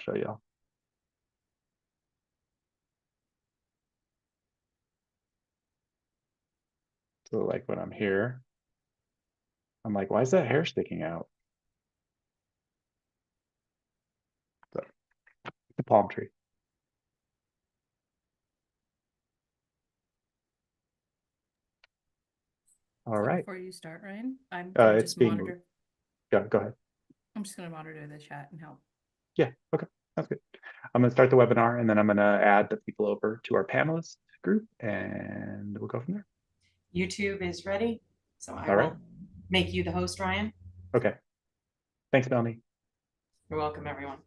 show y'all. So like when I'm here, I'm like, why is that hair sticking out? So the palm tree. All So right. before you start, Ryan, I'm gonna It's just being moved. monitor. Go ahead. I'm just gonna monitor the chat and help. Yeah, okay, that's good. I'm gonna start the webinar and then I'm gonna add the people over to our panelist group and we'll go from there. YouTube is ready, so I All right. will make you the host, Ryan. Okay. Thanks, Melanie. You're welcome, everyone.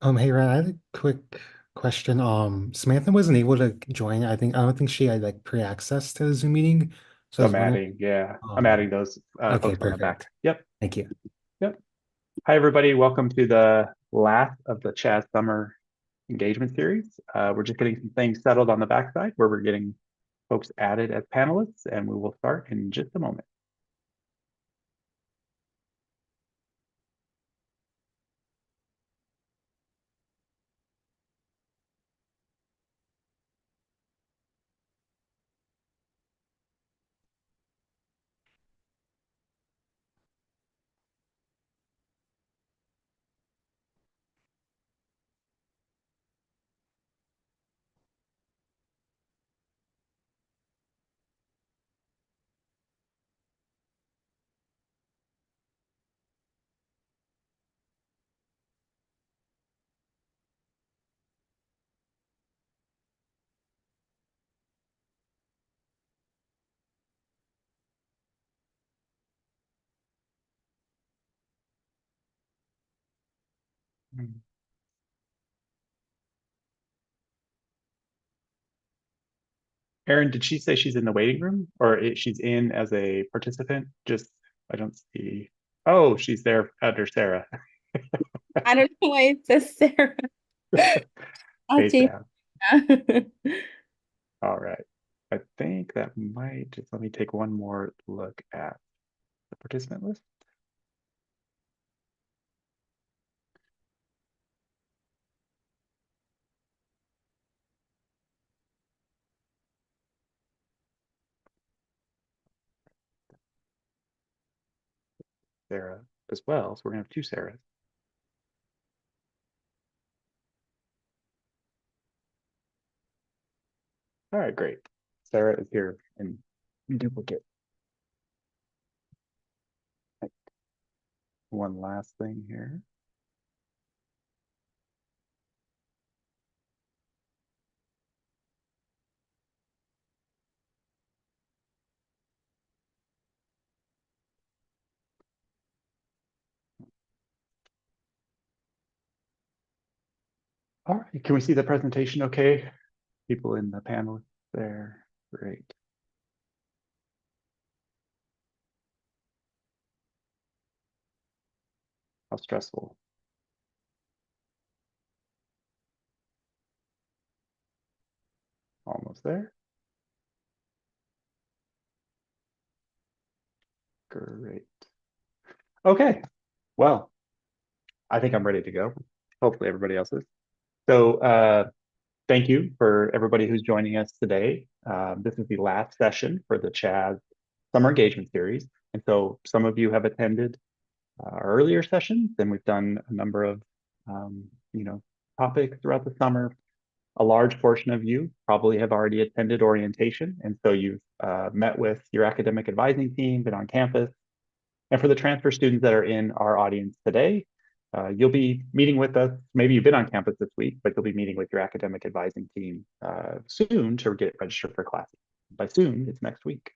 Hey Ryan, I had a quick question. Samantha wasn't able to join. I don't think she had like pre-access to the Zoom meeting. So So I I'm was wondering, adding, yeah, I'm adding those okay, folks on the back. perfect. Yep, Thank you. yep. Hi, everybody. Welcome to the last of the CHASS Summer Engagement Series. We're just getting some things settled on the backside where we're getting folks added as panelists, and we will start in just a moment. Erin, did she say she's in the waiting room or she's in as a participant? Just, I don't see. Oh, she's there under Sarah. I don't know why it says Sarah. I'll Face change down. that. All right. I think that might just let me take one more look at the participant list. Sarah as well. So we're gonna have two Sarahs. All right, great. Sarah is here in duplicate. One last thing here. All right, can we see the presentation okay? People in the panel there, great. How stressful. Almost there. Great. Okay, well, I think I'm ready to go. Hopefully everybody else is. So thank you for everybody who's joining us today. This is the last session for the CHASS Summer Engagement Series. And so some of you have attended our earlier sessions, and we've done a number of topics throughout the summer. A large portion of you probably have already attended orientation, and so you've met with your academic advising team, been on campus. And for the transfer students that are in our audience today, You'll be meeting with us. Maybe you've been on campus this week, but you'll be meeting with your academic advising team soon to get registered for classes. By soon, it's next week.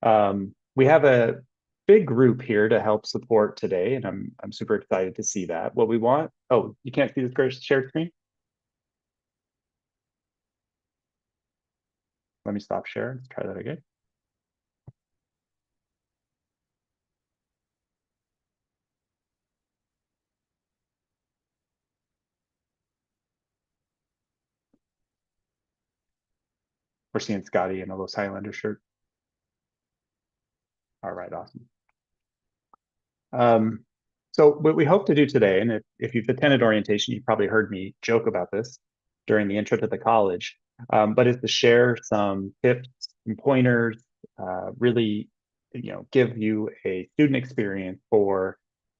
We have a big group here to help support today, and I'm super excited to see that. What we want, oh, you can't see this shared screen? Let me stop sharing. Let's try that again. We're seeing Scotty in a Los Highlander shirt. All right, awesome. So what we hope to do today, and if you've attended orientation, you've probably heard me joke about this during the intro to the college, but is to share some tips and pointers, really, give you a student experience for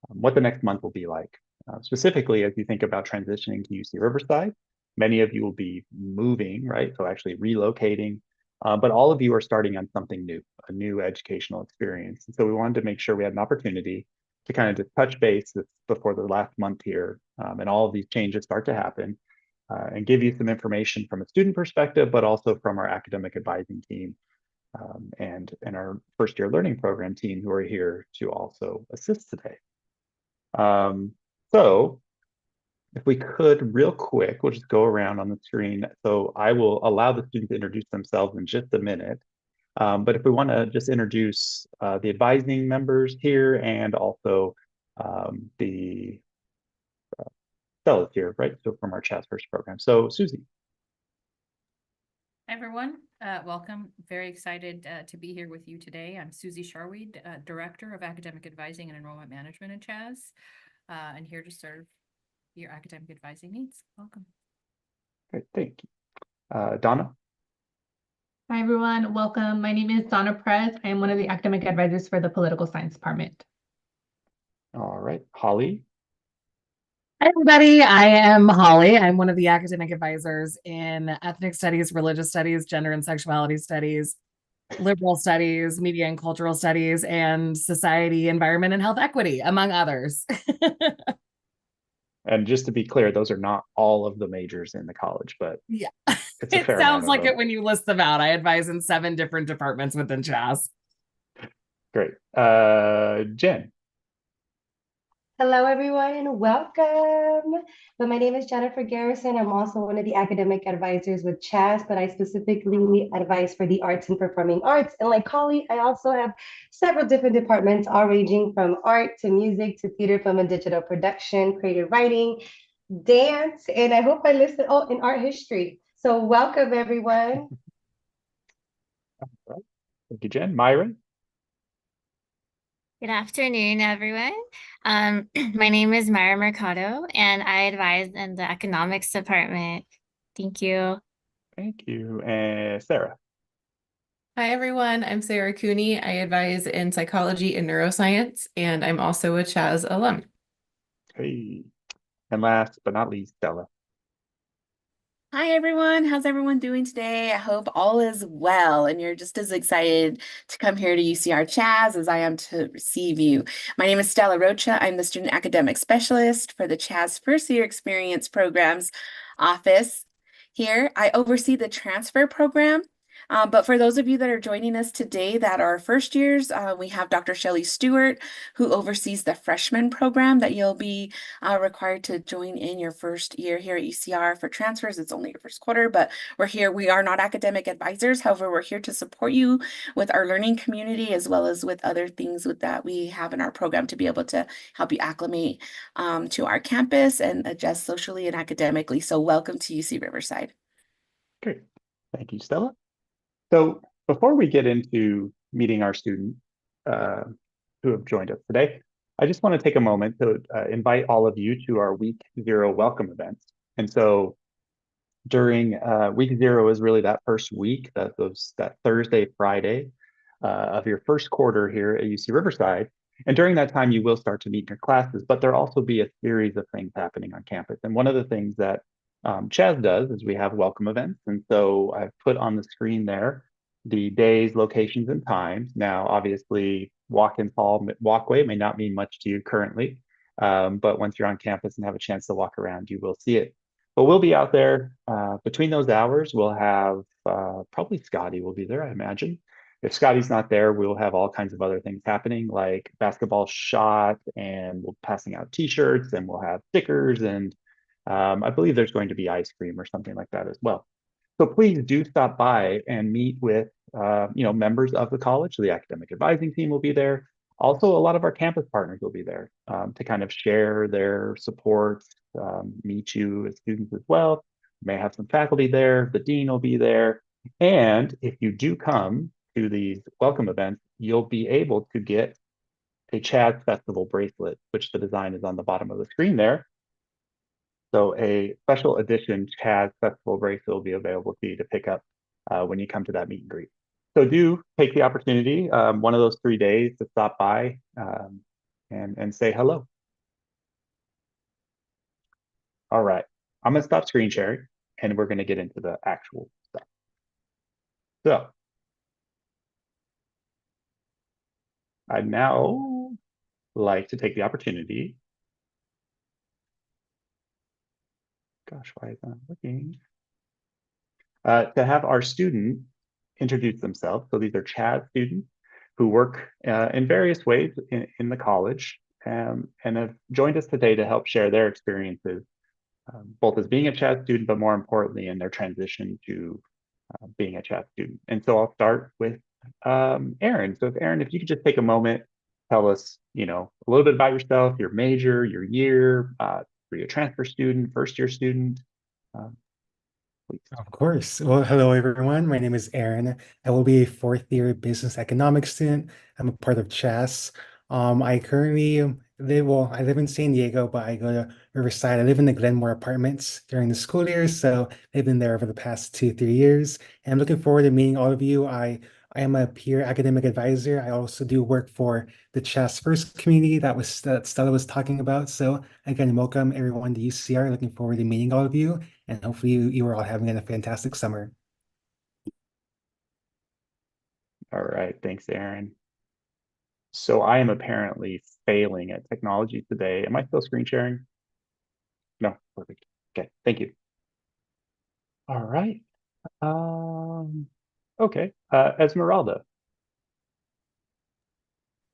what the next month will be like. Specifically, as you think about transitioning to UC Riverside, many of you will be moving, right? So actually relocating, but all of you are starting on something new, a new educational experience. And so we wanted to make sure we had an opportunity to kind of just touch base before the last month here, and all of these changes start to happen, and give you some information from a student perspective, but also from our academic advising team, and our first year learning program team who are here to also assist today. So if we could real quick, we'll just go around on the screen. So I will allow the students to introduce themselves in just a minute. But if we want to just introduce the advising members here and also the fellows here, right? So from our CHASS First program. So Susie. Hi, everyone. Welcome. Very excited to be here with you today. I'm Susie Sharweed, Director of Academic Advising and Enrollment Management at CHASS, and here to serve your academic advising needs. Welcome. Great, thank you. Donna. Hi, everyone. Welcome. My name is Donna Perez. I am one of the academic advisors for the political science department. All right, Holly. Hi, everybody. I am Holly. I'm one of the academic advisors in ethnic studies, religious studies, gender and sexuality studies, liberal studies, media and cultural studies, and society, environment, and health equity, among others. And just to be clear, those are not all of the majors in the college, but Yeah, it's a it fair sounds amount like of it them. when you list them out. I advise in 7 different departments within CHASS. Great. Jen. Hello, everyone, and welcome. My name is Jennifer Garrison. I'm also one of the academic advisors with CHASS, but I specifically advise for the arts and performing arts. And like Holly, I also have several different departments, all ranging from art to music to theater, film, and digital production, creative writing, dance, and I hope I listed, oh, in art history. So welcome, everyone. Thank you, Jen. Myron. Good afternoon, everyone. My name is Mara Mercado, and I advise in the economics department. Thank you. Thank you. And Sarah. Hi, everyone. I'm Sarah Cooney. I advise in psychology and neuroscience, and I'm also a CHASS alum. Hey. And last but not least, Stella. Hi everyone, how's everyone doing today? I hope all is well and you're just as excited to come here to UCR CHASS as I am to receive you. My name is Stella Rocha. I'm the Student Academic Specialist for the CHASS First Year Experience Programs Office. Here, I oversee the transfer program. But for those of you that are joining us today that are first years, we have Dr. Shelley Stewart, who oversees the freshman program that you'll be required to join in your first year here at UCR. For transfers, it's only your first quarter, but we're here. We are not academic advisors. However, we're here to support you with our learning community as well as with other things that we have in our program to be able to help you acclimate to our campus and adjust socially and academically. So welcome to UC Riverside. Great. Thank you, Stella. So before we get into meeting our students who have joined us today, I just want to take a moment to invite all of you to our week 0 welcome events. And so during week 0 is really that first week, that Thursday, Friday of your first quarter here at UC Riverside. And during that time, you will start to meet in your classes, but there'll also be a series of things happening on campus. And one of the things that CHASS does is we have welcome events. And so I've put on the screen there the days, locations, and times. Now, obviously, walk-in hall walkway may not mean much to you currently, But once you're on campus and have a chance to walk around, you will see it. But we'll be out there between those hours. We'll have probably Scotty will be there, I imagine. If Scotty's not there, we'll have all kinds of other things happening, like basketball shot, and we'll passing out T-shirts, and we'll have stickers, and I believe there's going to be ice cream or something like that as well. So please do stop by and meet with members of the college. The academic advising team will be there. Also, a lot of our campus partners will be there to kind of share their support, meet you as students as well. We may have some faculty there. The dean will be there. And if you do come to these welcome events, you'll be able to get a CHASS Festival bracelet, which the design is on the bottom of the screen there. So a special edition CHASS Festival bracelet will be available to you to pick up when you come to that meet and greet. So do take the opportunity, one of those 3 days, to stop by and say hello. All right, I'm gonna stop screen sharing and we're gonna get into the actual stuff. So I'd now like to take the opportunity. Gosh, why is that not working? To have our student introduce themselves. So these are CHASS students who work in various ways in the college and have joined us today to help share their experiences, both as being a CHASS student, but more importantly, in their transition to being a CHASS student. And so I'll start with Erin. So Erin, if you could just take a moment, tell us, a little bit about yourself, your major, your year, were you a transfer student, first year student? Please. Of course. Well, hello everyone. My name is Aaron. I will be a fourth year business economics student. I'm a part of CHASS. I currently I live in San Diego, but I go to Riverside. I live in the Glenmore apartments during the school year, so I've been there over the past 2, 3 years. And I'm looking forward to meeting all of you. I am a peer academic advisor. I also do work for the CHASS First community that Stella was talking about. So again, welcome everyone to UCR. Looking forward to meeting all of you. And hopefully you are all having a fantastic summer. All right, thanks, Aaron. So I am apparently failing at technology today. Am I still screen sharing? No, perfect. Okay, thank you. All right. Okay, Esmeralda.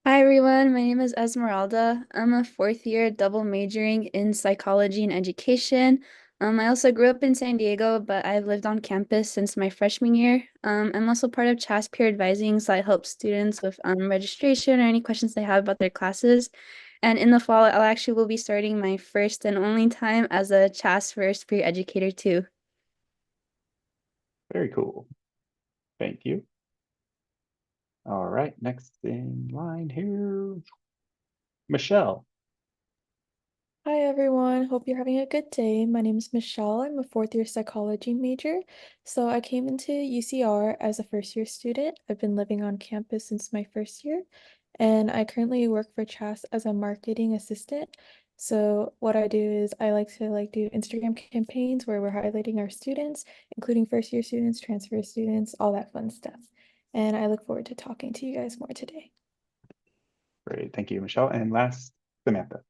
Hi everyone, my name is Esmeralda. I'm a fourth year double majoring in psychology and education. I also grew up in San Diego, but I've lived on campus since my freshman year. I'm also part of CHASS peer advising, so I help students with registration or any questions they have about their classes. And in the fall, I'll actually will be starting my first and only time as a CHASS first peer educator too. Very cool. Thank you. All right, next in line here, Michelle. Hi everyone, hope you're having a good day. My name is Michelle. I'm a fourth year psychology major. So I came into UCR as a first year student. I've been living on campus since my first year, and I currently work for CHASS as a marketing assistant. So what I do is I like to do Instagram campaigns where we're highlighting our students, including first year students, transfer students, all that fun stuff. And I look forward to talking to you guys more today. Great, thank you, Michelle. And last, Samantha.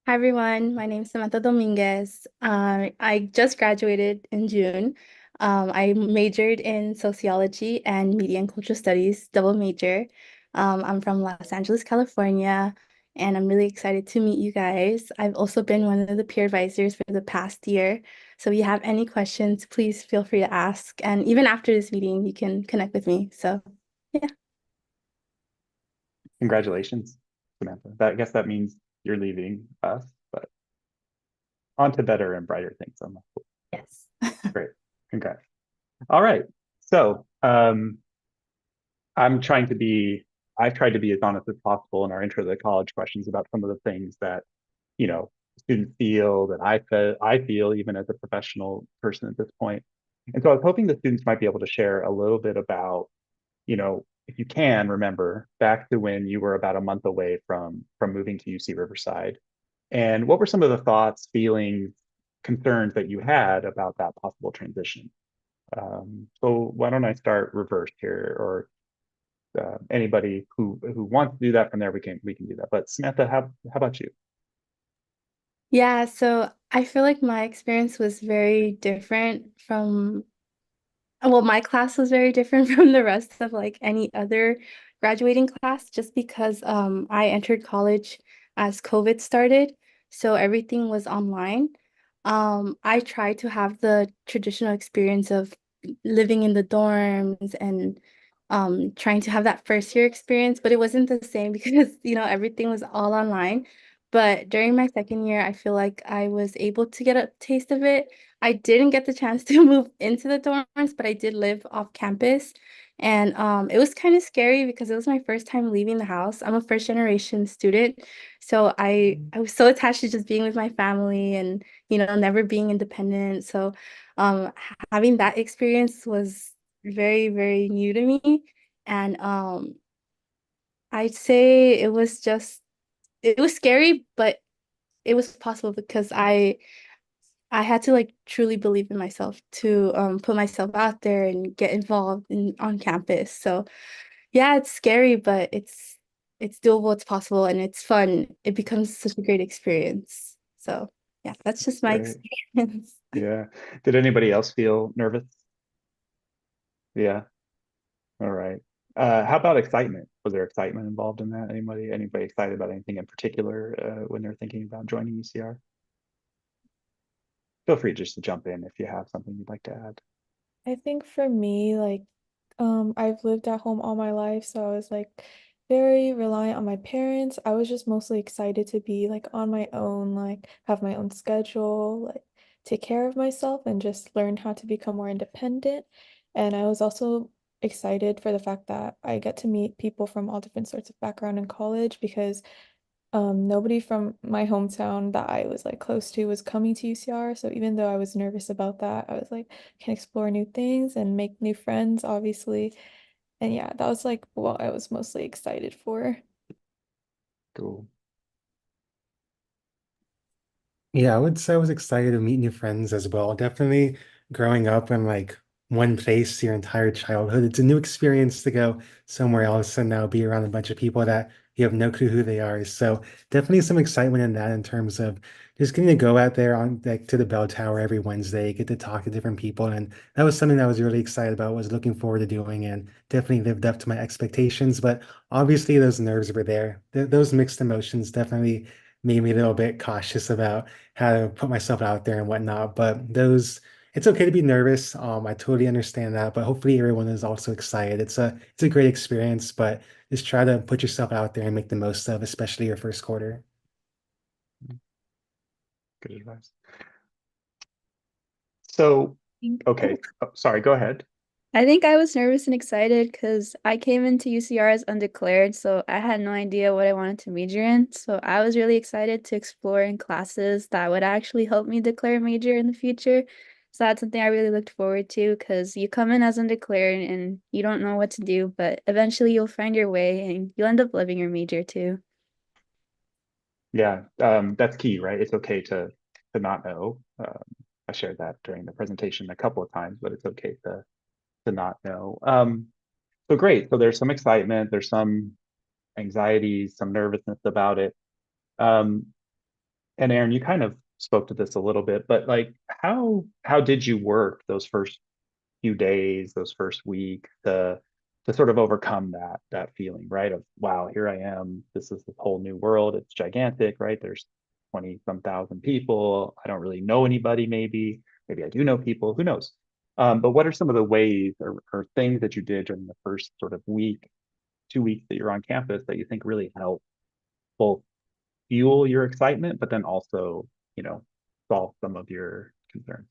Hi everyone, my name is Samantha Dominguez. I just graduated in June. I majored in sociology and media and cultural studies, double major. I'm from Los Angeles, California, and I'm really excited to meet you guys. I've also been one of the peer advisors for the past year. So if you have any questions, please feel free to ask. And even after this meeting, you can connect with me. So yeah. Congratulations, Samantha. I guess that means you're leaving us, but on to better and brighter things. Yes. Great, congrats. All right, so I've tried to be as honest as possible in our intro to the college questions about some of the things that, students feel, that I feel even as a professional person at this point. And so I was hoping the students might be able to share a little bit about, if you can remember back to when you were about a month away from moving to UC Riverside. And what were some of the thoughts, feelings, concerns that you had about that possible transition? So why don't I start reversed here, or anybody who wants to do that from there, we can do that. But Samantha, how about you? Yeah, so I feel like my experience was very different from well, my class was very different from the rest of like any other graduating class just because I entered college as COVID started, so everything was online. I tried to have the traditional experience of living in the dorms and trying to have that first year experience, but it wasn't the same because everything was all online. But during my second year, I feel like I was able to get a taste of it. I didn't get the chance to move into the dorms, but I did live off campus. And it was kind of scary because it was my first time leaving the house. I'm a first generation student. So I was so attached to just being with my family and, never being independent. So having that experience was very, very new to me. And I'd say it was scary, but it was possible because I had to like truly believe in myself to put myself out there and get involved on campus. So yeah, it's scary, but it's doable, it's possible, and it's fun. It becomes such a great experience. So yeah, that's just my Great. experience. Yeah. Did anybody else feel nervous? Yeah. All right. How about excitement? Was there excitement involved in that? Anybody excited about anything in particular when they're thinking about joining UCR? Feel free just to jump in if you have something you'd like to add. I think for me, like, I've lived at home all my life, so I was like very reliant on my parents. I was just mostly excited to be like on my own, like have my own schedule, like take care of myself and just learn how to become more independent. And I was also excited for the fact that I get to meet people from all different sorts of background in college because nobody from my hometown that I was like close to was coming to UCR. So even though I was nervous about that, I was like, can explore new things and make new friends, obviously. And yeah, that was like what I was mostly excited for. Cool. Yeah, I would say I was excited to meet new friends as well. Definitely growing up in like one place your entire childhood. It's a new experience to go somewhere else and now be around a bunch of people that you have no clue who they are. So definitely some excitement in that in terms of just getting to go out there on like to the bell tower every Wednesday, get to talk to different people. And that was something that I was really excited about, was looking forward to doing and definitely lived up to my expectations. But obviously those nerves were there. Those mixed emotions definitely made me a little bit cautious about how to put myself out there and whatnot. But it's okay to be nervous. I totally understand that, but hopefully everyone is also excited. It's a great experience, but just try to put yourself out there and make the most of, especially your first quarter. Good advice. So, think okay. Oh, sorry, go ahead. I think I was nervous and excited because I came into UCR as undeclared, so I had no idea what I wanted to major in. So I was really excited to explore in classes that would actually help me declare a major in the future. So that's something I really looked forward to because you come in as undeclared and you don't know what to do, but eventually you'll find your way and you'll end up loving your major too. Yeah, that's key, right? It's okay to not know. I shared that during the presentation a couple of times, but it's okay to not know. So great. So there's some excitement, there's some anxiety, some nervousness about it. Um, and Aaron, you kind of spoke to this a little bit, but like how did you work those first few days, those first week to sort of overcome that feeling, right? Of wow, here I am. This is this whole new world. It's gigantic, right? There's 20 some thousand people. I don't really know anybody, maybe I do know people, who knows? But what are some of the ways or things that you did during the first sort of week, 2 weeks that you're on campus that you think really help both fuel your excitement, but then also, you know, solve some of your concerns?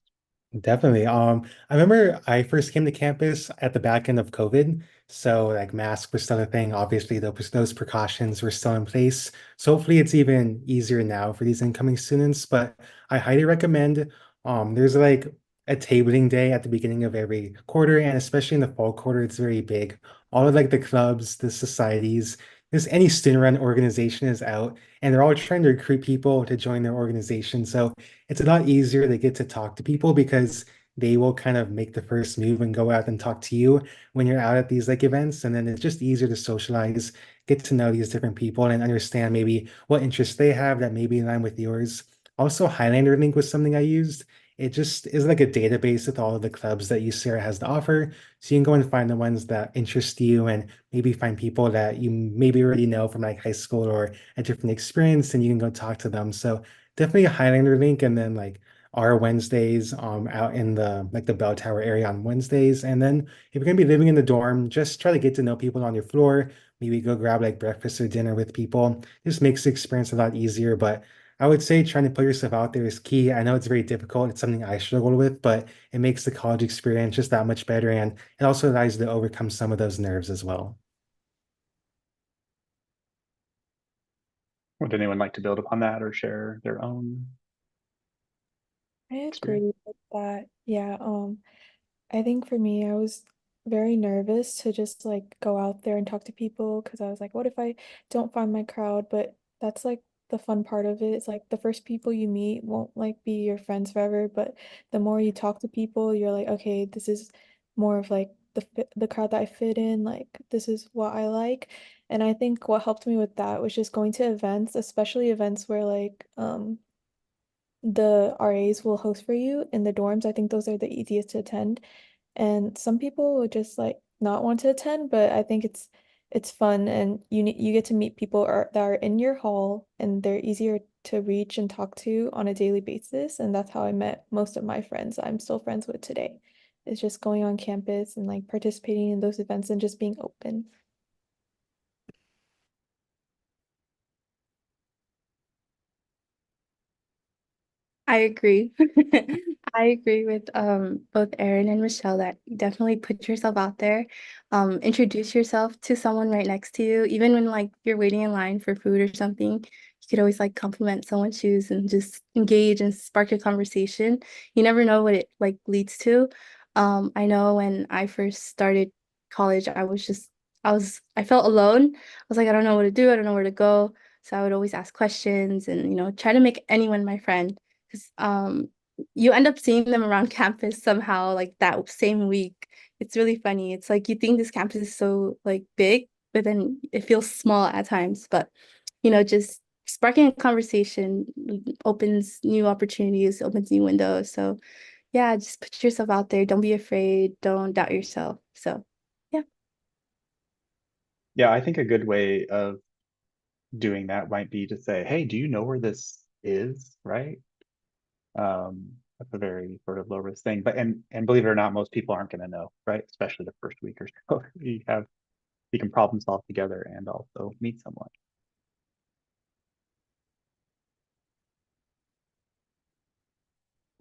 Definitely. I remember I first came to campus at the back end of COVID. So like masks were still a thing. Obviously, those precautions were still in place. So hopefully it's even easier now for these incoming students. But I highly recommend there's like a tabling day at the beginning of every quarter, and especially in the fall quarter, it's very big. All of like the clubs, the societies, just any student-run organization is out, and they're all trying to recruit people to join their organization. So it's a lot easier to get to talk to people because they will kind of make the first move and go out and talk to you when you're out at these like events. And then it's just easier to socialize, get to know these different people and understand maybe what interests they have that may be in line with yours. Also, Highlander Link was something I used. It just is like a database with all of the clubs that UCR has to offer. So you can go and find the ones that interest you and maybe find people that you maybe already know from like high school or a different experience and you can go talk to them. So definitely a Highlander Link and then like our Wednesdays out in the like the bell tower area on Wednesdays. And then if you're gonna be living in the dorm, just try to get to know people on your floor. Maybe go grab like breakfast or dinner with people. This makes the experience a lot easier. But I would say trying to put yourself out there is key. I know it's very difficult. It's something I struggle with, but it makes the college experience just that much better. And it also allows you to overcome some of those nerves as well. Would anyone like to build upon that or share their own I experience? agree with that. Yeah, I think for me, I was very nervous to just like go out there and talk to people because I was like, what if I don't find my crowd? But that's like the fun part of it. It's like the first people you meet won't like be your friends forever, but the more you talk to people, you're like, okay, this is more of like the crowd that I fit in, like this is what I like. And I think what helped me with that was just going to events, especially events where like the RAs will host for you in the dorms. I think those are the easiest to attend. And some people would just like not want to attend, but I think it's fun and you get to meet people that are in your hall and they're easier to reach and talk to on a daily basis. And that's how I met most of my friends I'm still friends with today. It's just going on campus and like participating in those events and just being open. I agree. I agree with both Erin and Michelle that you definitely put yourself out there. Introduce yourself to someone right next to you. Even when like you're waiting in line for food or something, you could always like compliment someone's shoes and just engage and spark a conversation. You never know what it like leads to. I know when I first started college, I felt alone. I was like, I don't know what to do, I don't know where to go. So I would always ask questions and try to make anyone my friend. 'Cause you end up seeing them around campus somehow like that same week. It's really funny. It's like you think this campus is so like big, but then it feels small at times. But just sparking a conversation opens new opportunities, opens new windows. So yeah, just put yourself out there. Don't be afraid. Don't doubt yourself. So yeah. Yeah, I think a good way of doing that might be to say, hey, do you know where this is? Right? That's a very sort of low risk thing. But and believe it or not, most people aren't going to know, right? Especially the first week or so. You can problem solve together and also meet someone.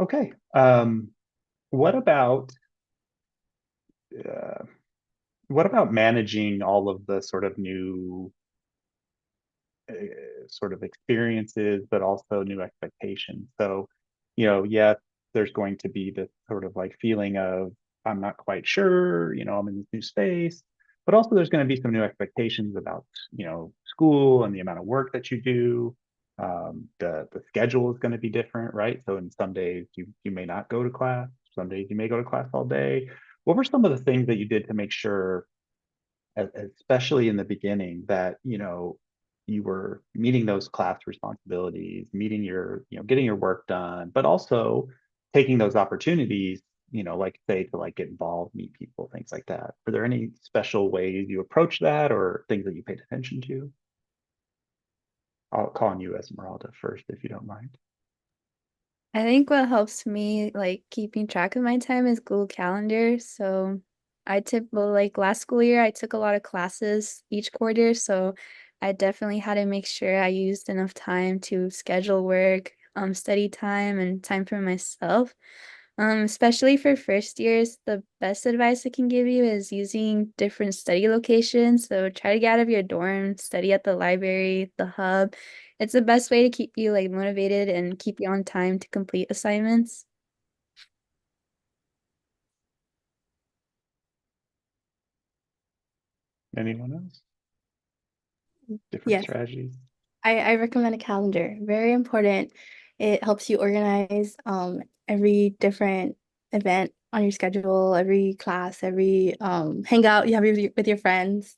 Okay. What about uh, what about managing all of the sort of new uh, sort of experiences, but also new expectations? So, yes, there's going to be this sort of like feeling of I'm not quite sure, I'm in this new space, but also there's going to be some new expectations about, school and the amount of work that you do. The schedule is going to be different, right? So in some days you may not go to class, some days you may go to class all day. What were some of the things that you did to make sure, especially in the beginning, that you were meeting those class responsibilities, meeting your, getting your work done, but also taking those opportunities, like say to like get involved, meet people, things like that. Were there any special ways you approach that or things that you paid attention to? I'll call on you, Esmeralda, first, if you don't mind. I think what helps me like keeping track of my time is Google Calendar. So well, like last school year, I took a lot of classes each quarter. So I definitely had to make sure I used enough time to schedule work, study time, and time for myself. Especially for first years, the best advice I can give you is using different study locations. So try to get out of your dorm, study at the library, the hub. It's the best way to keep you like motivated and keep you on time to complete assignments. Anyone else? Different Yes. strategies? I recommend a calendar. Very important. It helps you organize every different event on your schedule, every class, every hangout you have with your friends.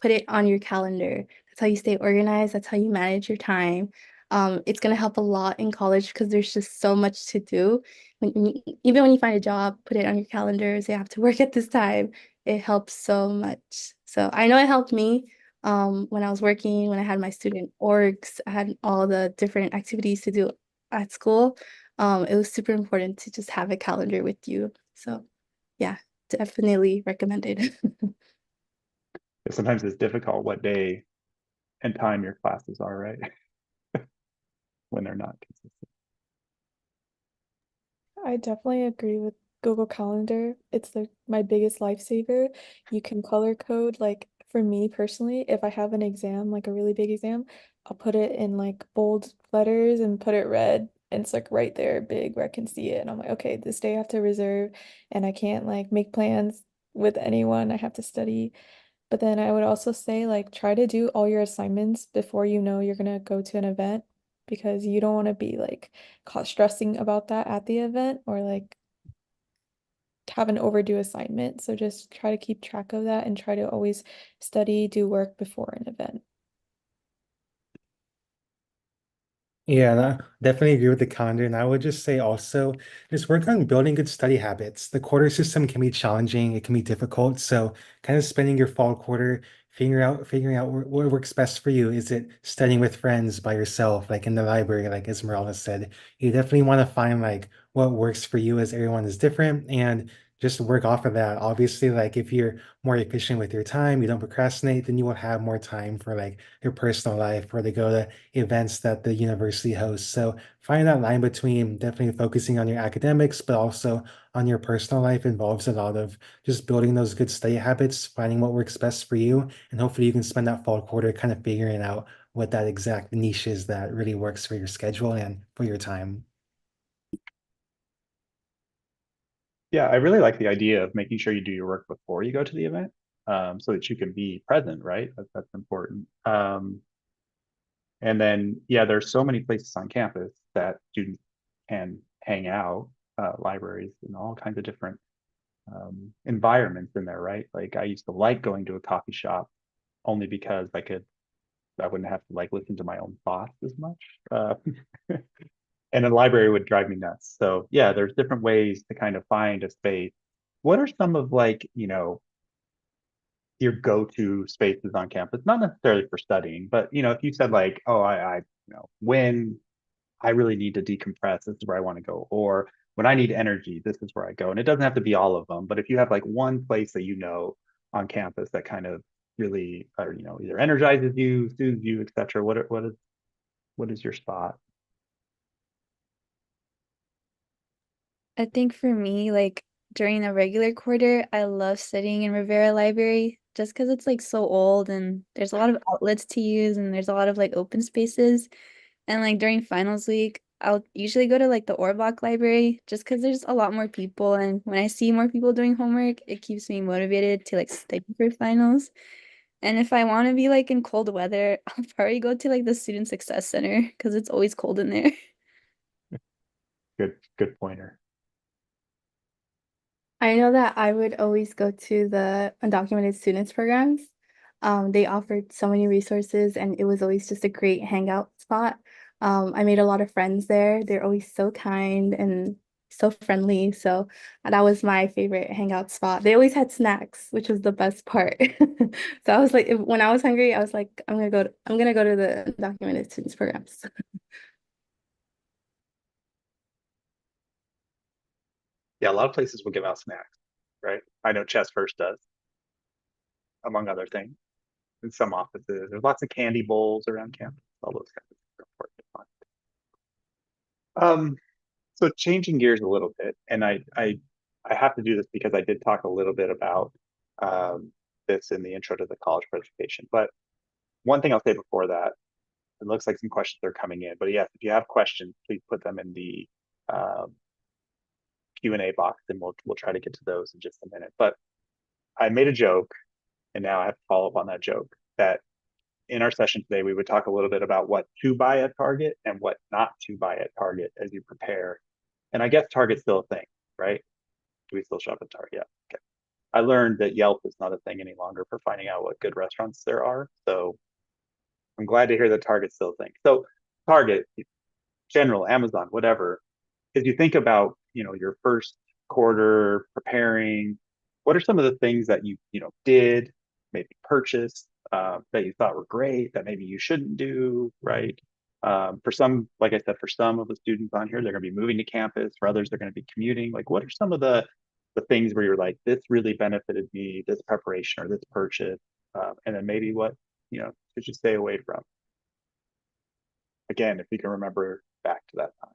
Put it on your calendar. That's how you stay organized. That's how you manage your time. It's gonna help a lot in college because there's just so much to do. Even when you find a job, put it on your calendar. Say I have to work at this time. It helps so much. So I know it helped me when I was working, when I had my student orgs, I had all the different activities to do at school. It was super important to just have a calendar with you. So yeah, definitely recommended. Sometimes it's difficult what day and time your classes are, right? When they're not consistent. I definitely agree with Google Calendar. It's like my biggest lifesaver. You can color code, like for me personally, if I have an exam, like a really big exam, I'll put it in like bold letters and put it red. And it's like right there, big where I can see it. And I'm like, okay, this day I have to reserve and I can't like make plans with anyone. I have to study. But then I would also say like try to do all your assignments before you know you're gonna go to an event because you don't want to be like caught stressing about that at the event or like have an overdue assignment. So just try to keep track of that and try to always study, do work before an event. Yeah, and I definitely agree with the calendar. And I would just say also, just work on building good study habits. The quarter system can be challenging, it can be difficult. So kind of spending your fall quarter figuring out what works best for you. Is it studying with friends by yourself, like in the library, like Esmeralda said? You definitely want to find like what works for you as everyone is different and just work off of that. Obviously, like if you're more efficient with your time, you don't procrastinate, then you will have more time for like your personal life or to go to events that the university hosts. So finding that line between definitely focusing on your academics, but also on your personal life involves a lot of just building those good study habits, finding what works best for you, and hopefully you can spend that fall quarter kind of figuring out what that exact niche is that really works for your schedule and for your time. Yeah, I really like the idea of making sure you do your work before you go to the event, so that you can be present, right? That's important. And then, yeah, there's so many places on campus that students can hang out, libraries and all kinds of different environments in there, right? Like I used to like going to a coffee shop only because I wouldn't have to like listen to my own thoughts as much. And a library would drive me nuts. So yeah, there's different ways to kind of find a space. What are some of like, your go-to spaces on campus? Not necessarily for studying, but if you said like, oh, when I really need to decompress, this is where I want to go. Or when I need energy, this is where I go. And it doesn't have to be all of them, but if you have like one place that on campus that kind of really, or either energizes you, soothes you, etc. What is your spot? I think for me, like during a regular quarter, I love sitting in Rivera Library just because it's like so old and there's a lot of outlets to use and there's a lot of like open spaces. And like during finals week, I'll usually go to like the Orbach Library just because there's a lot more people. And when I see more people doing homework, it keeps me motivated to like study for finals. And if I want to be like in cold weather, I'll probably go to like the Student Success Center because it's always cold in there. Good pointer. I know that I would always go to the undocumented students programs. They offered so many resources and it was always just a great hangout spot. I made a lot of friends there. They're always so kind and so friendly. So that was my favorite hangout spot. They always had snacks, which was the best part. So I was like, when I was hungry, I was like, I'm gonna go to the undocumented students programs. Yeah, a lot of places will give out snacks, right? I know Chess First does, among other things. In some offices, there's lots of candy bowls around campus. All those kinds of things are important to find. So changing gears a little bit, and I have to do this because I did talk a little bit about this in the intro to the college presentation. But one thing I'll say before that, it looks like some questions are coming in. But yes, if you have questions, please put them in the Q&A box, and we'll try to get to those in just a minute. But I made a joke, and now I have to follow up on that joke. That in our session today, we would talk a little bit about what to buy at Target and what not to buy at Target as you prepare. And I guess Target's still a thing, right? Do we still shop at Target? Yeah. Okay. I learned that Yelp is not a thing any longer for finding out what good restaurants there are. So I'm glad to hear that Target's still a thing. So Target, general, Amazon, whatever, as you think about, your first quarter preparing, what are some of the things that you did, maybe purchased, that you thought were great, that maybe you shouldn't do, right? For some, like I said, for some of the students on here, they're going to be moving to campus. For others, they're going to be commuting. Like, what are some of the things where you're like, this really benefited me, this preparation or this purchase, and then maybe what should you stay away from? Again, if you can remember back to that time.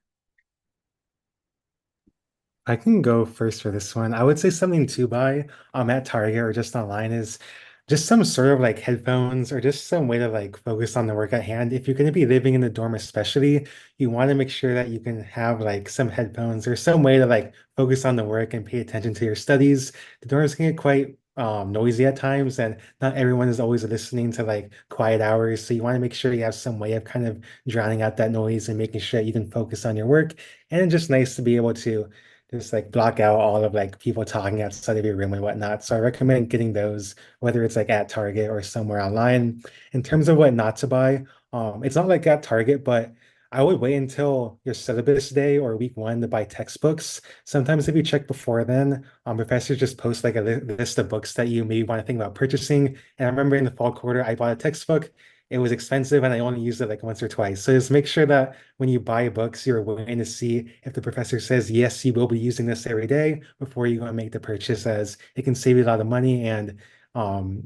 I can go first for this one. I would say something to buy at Target or just online is just some sort of like headphones or just some way to like focus on the work at hand. If you're going to be living in the dorm, especially, you want to make sure that you can have like some headphones or some way to like focus on the work and pay attention to your studies. The dorms can get quite noisy at times, and not everyone is always listening to like quiet hours. So you want to make sure you have some way of kind of drowning out that noise and making sure that you can focus on your work. And it's just nice to be able to just like block out all of like people talking outside of your room and whatnot. So I recommend getting those, whether it's like at Target or somewhere online. In terms of what not to buy, it's not like at Target, but I would wait until your syllabus day or week one to buy textbooks. Sometimes if you check before then, professors just post like a list of books that you maybe want to think about purchasing. And I remember in the fall quarter, I bought a textbook. It was expensive and I only used it like once or twice. So just make sure that when you buy books, you're willing to see if the professor says, yes, you will be using this every day before you go and make the purchase, as it can save you a lot of money and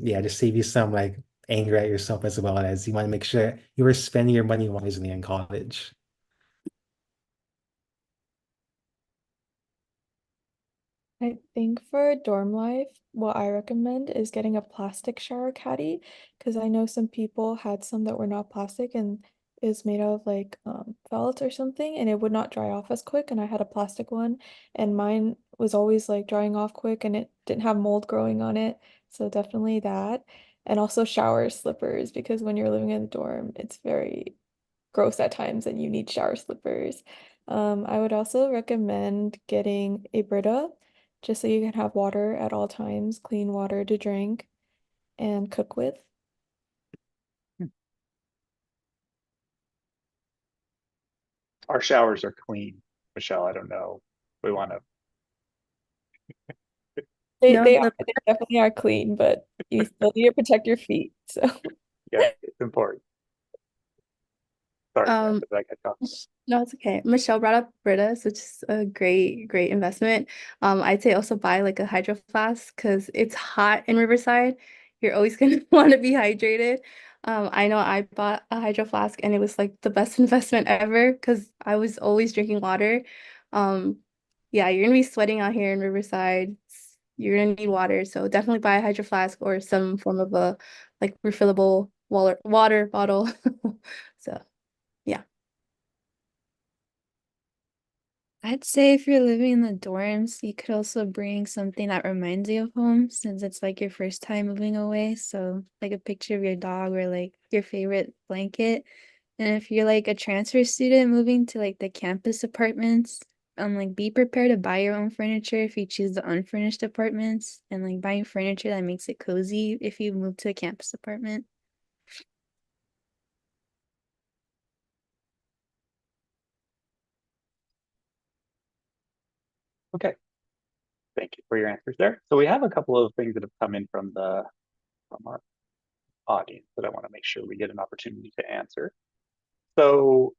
yeah, just save you some like anger at yourself, as well as you want to make sure you are spending your money wisely in college. I think for dorm life, what I recommend is getting a plastic shower caddy because I know some people had some that were not plastic and is made out of like felt or something and it would not dry off as quick. And I had a plastic one and mine was always like drying off quick and it didn't have mold growing on it. So definitely that. And also shower slippers because when you're living in the dorm, it's very gross at times and you need shower slippers. I would also recommend getting a Brita just so you can have water at all times, clean water to drink and cook with. Our showers are clean, Michelle. I don't know. We want to. They No, they the are they definitely are clean, but you still need to protect your feet. So Yeah, it's important. Sorry, um did I cut you off? no, it's okay. Michelle brought up Brita's, which is a great investment. I'd say also buy like a hydro flask because it's hot in Riverside. You're always gonna want to be hydrated. I know I bought a hydro flask and it was like the best investment ever because I was always drinking water. Um, yeah, you're gonna be sweating out here in Riverside. You're gonna need water, so definitely buy a hydro flask or some form of a like refillable water bottle. So yeah. I'd say if you're living in the dorms, you could also bring something that reminds you of home since it's like your first time moving away. So, like a picture of your dog or like your favorite blanket. And if you're like a transfer student moving to like the campus apartments, like be prepared to buy your own furniture if you choose the unfurnished apartments and like buying furniture that makes it cozy if you move to a campus apartment. Okay. Thank you for your answers there. So we have a couple of things that have come in from our audience that I want to make sure we get an opportunity to answer. So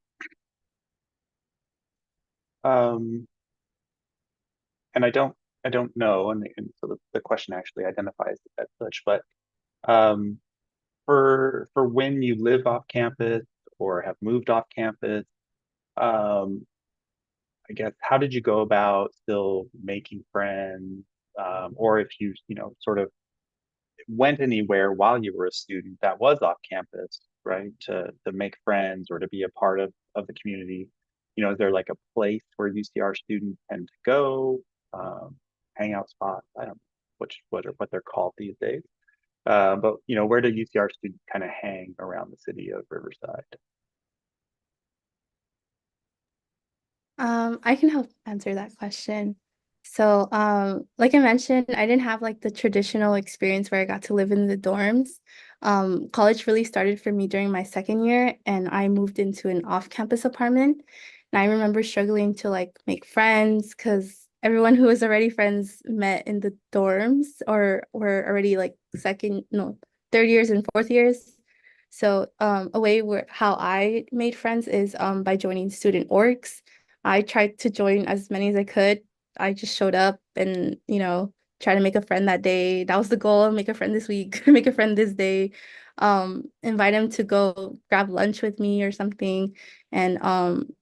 and I don't know, and so the question actually identifies it as such, but um, for when you live off campus or have moved off campus, um, I guess how did you go about still making friends, or if you sort of went anywhere while you were a student that was off campus, right? To make friends or to be a part of the community. Is there like a place where UCR students tend to go, um, hangout spots? I don't know what they're called these days. But where do UCR students kind of hang around the city of Riverside? I can help answer that question. So, like I mentioned, I didn't have like the traditional experience where I got to live in the dorms. College really started for me during my second year, and I moved into an off-campus apartment. And I remember struggling to like make friends because everyone who was already friends met in the dorms or were already like third years and fourth years. So, a way where how I made friends is by joining student orgs. I tried to join as many as I could. I just showed up and, try to make a friend that day. That was the goal, make a friend this week, make a friend this day. Invite him to go grab lunch with me or something. And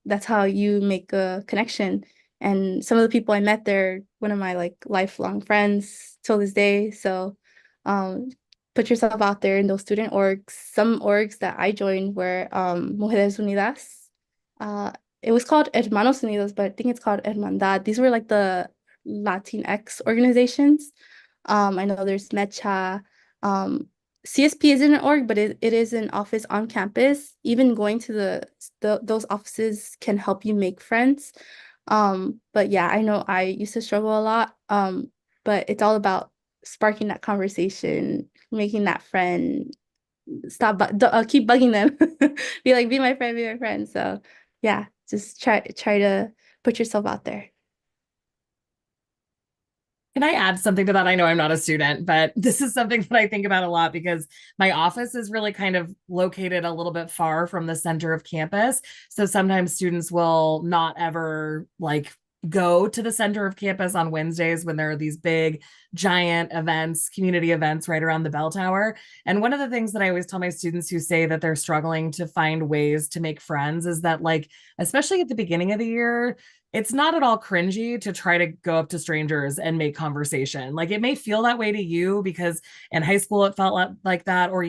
that's how you make a connection. And some of the people I met there, one of my like lifelong friends till this day. So um put yourself out there in those student orgs. Some orgs that I joined were Mujeres Unidas. Uh, it was called Hermanos Unidos, but I think it's called Hermandad. These were like the Latinx organizations. I know there's Mecha. CSP isn't an org, but it is an office on campus. Even going to those offices can help you make friends. But yeah, I know I used to struggle a lot. But it's all about sparking that conversation, making that friend, keep bugging them. Be my friend, be my friend. So yeah, just try to put yourself out there. Can I add something to that? I know I'm not a student, but this is something that I think about a lot because my office is really kind of located a little bit far from the center of campus. So sometimes students will not ever like go to the center of campus on Wednesdays when there are these big, giant events, community events right around the bell tower. And one of the things that I always tell my students who say that they're struggling to find ways to make friends is that, like, especially at the beginning of the year, it's not at all cringy to try to go up to strangers and make conversation. Like, it may feel that way to you because in high school it felt like that, or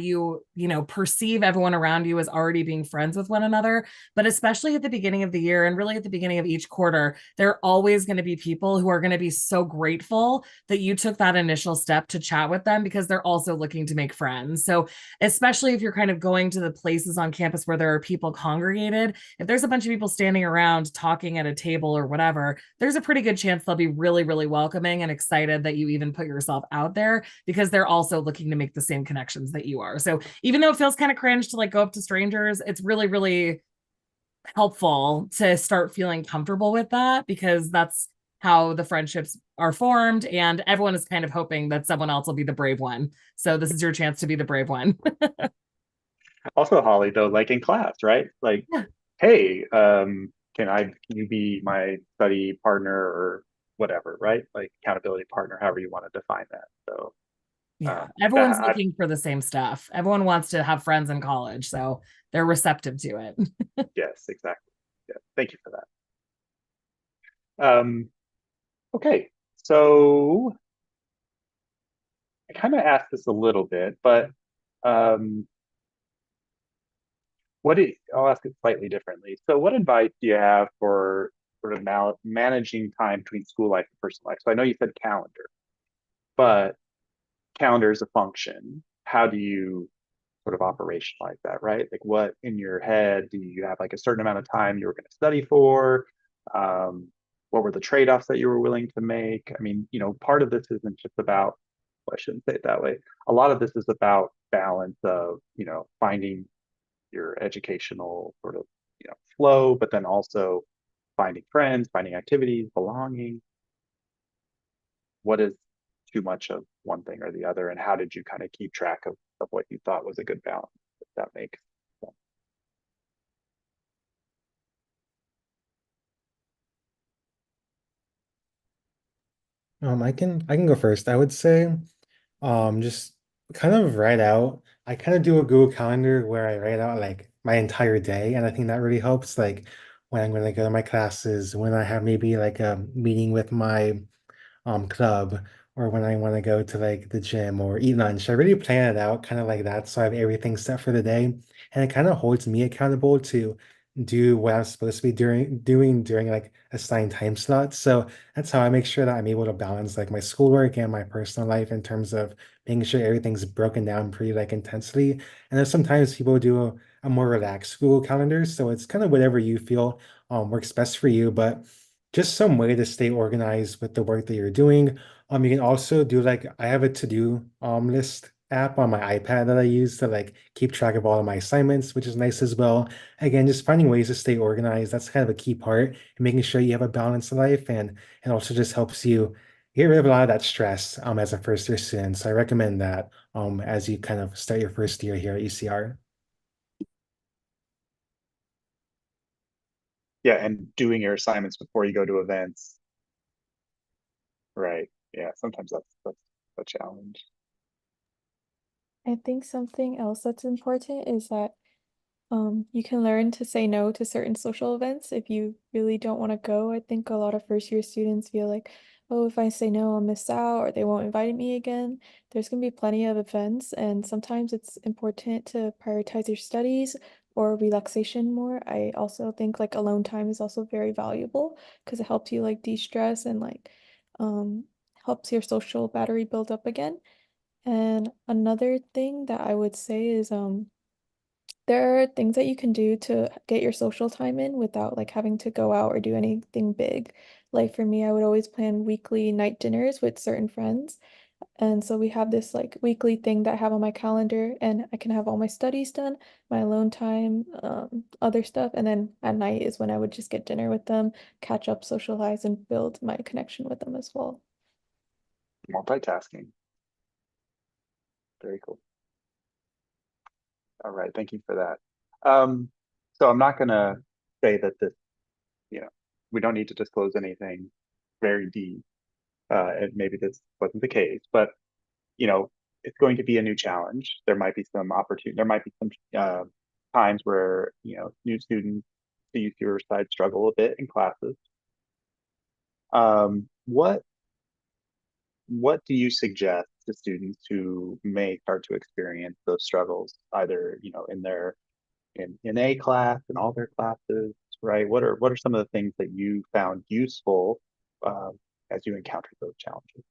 perceive everyone around you as already being friends with one another. But especially at the beginning of the year and really at the beginning of each quarter, there are always going to be people who are going to be so grateful that you took that initial step to chat with them because they're also looking to make friends. So especially if you're kind of going to the places on campus where there are people congregated, if there's a bunch of people standing around talking at a table or whatever, there's a pretty good chance they'll be really, really welcoming and excited that you even put yourself out there because they're also looking to make the same connections that you are. So even though it feels kind of cringe to like go up to strangers, it's really, really helpful to start feeling comfortable with that because that's how the friendships are formed, and everyone is kind of hoping that someone else will be the brave one. So this is your chance to be the brave one. Also, Holly, though, like in class, right? Like, Yeah. hey, can you be my study partner or whatever, right? Like accountability partner, however you want to define that. So Yeah, everyone's looking for the same stuff. Everyone wants to have friends in college, so they're receptive to it. yes, exactly. Yeah, thank you for that. Okay, so I kind of asked this a little bit, but um, I'll ask it slightly differently. So what advice do you have for sort of managing time between school life and personal life? So I know you said calendar, but calendar is a function. How do you sort of operationalize that, right? Like what in your head do you have like a certain amount of time you were going to study for? What were the trade-offs that you were willing to make? I mean, part of this isn't just about, well, I shouldn't say it that way. A lot of this is about balance of, finding your educational sort of, flow, but then also finding friends, finding activities, belonging. What is too much of one thing or the other, and how did you kind of keep track of what you thought was a good balance, if that makes sense? I can go first. I would say, just kind of write out. I kind of do a Google Calendar where I write out like my entire day, and I think that really helps. Like when I'm going to go to my classes, when I have maybe like a meeting with my club, or when I want to go to like the gym or eat lunch. I really plan it out kind of like that. So I have everything set for the day. And it kind of holds me accountable to do what I'm supposed to be doing during like assigned time slots. So that's how I make sure that I'm able to balance like my schoolwork and my personal life in terms of making sure everything's broken down pretty like intensely. And then sometimes people do a more relaxed school calendar. So it's kind of whatever you feel works best for you. But just some way to stay organized with the work that you're doing. You can also do like I have a to-do list app on my iPad that I use to like keep track of all of my assignments, which is nice as well. Again, just finding ways to stay organized. That's kind of a key part in making sure you have a balanced life and also just helps you get rid of a lot of that stress as a first year student. So I recommend that as you kind of start your first year here at UCR. Yeah, and doing your assignments before you go to events. Right. Yeah, sometimes that's a challenge. I think something else that's important is that you can learn to say no to certain social events if you really don't want to go. I think a lot of first year students feel like, oh, if I say no, I'll miss out or they won't invite me again. There's going to be plenty of events, and sometimes it's important to prioritize your studies or relaxation more. I also think like alone time is also very valuable because it helps you like de-stress and like um helps your social battery build up again. And another thing that I would say is there are things that you can do to get your social time in without like having to go out or do anything big. Like for me, I would always plan weekly night dinners with certain friends. And so we have this like weekly thing that I have on my calendar, and I can have all my studies done, my alone time, other stuff. And then at night is when I would just get dinner with them, catch up, socialize, and build my connection with them as well. Multitasking. Very cool. All right, thank you for that. So I'm not gonna say that this, you know, we don't need to disclose anything very deep. And maybe this wasn't the case, but you know, it's going to be a new challenge. There might be some opportunity. There might be some times where new students see your side struggle a bit in classes. What do you suggest to students who may start to experience those struggles, either in their in a class, in all their classes, right? What are some of the things that you found useful as you encountered those challenges?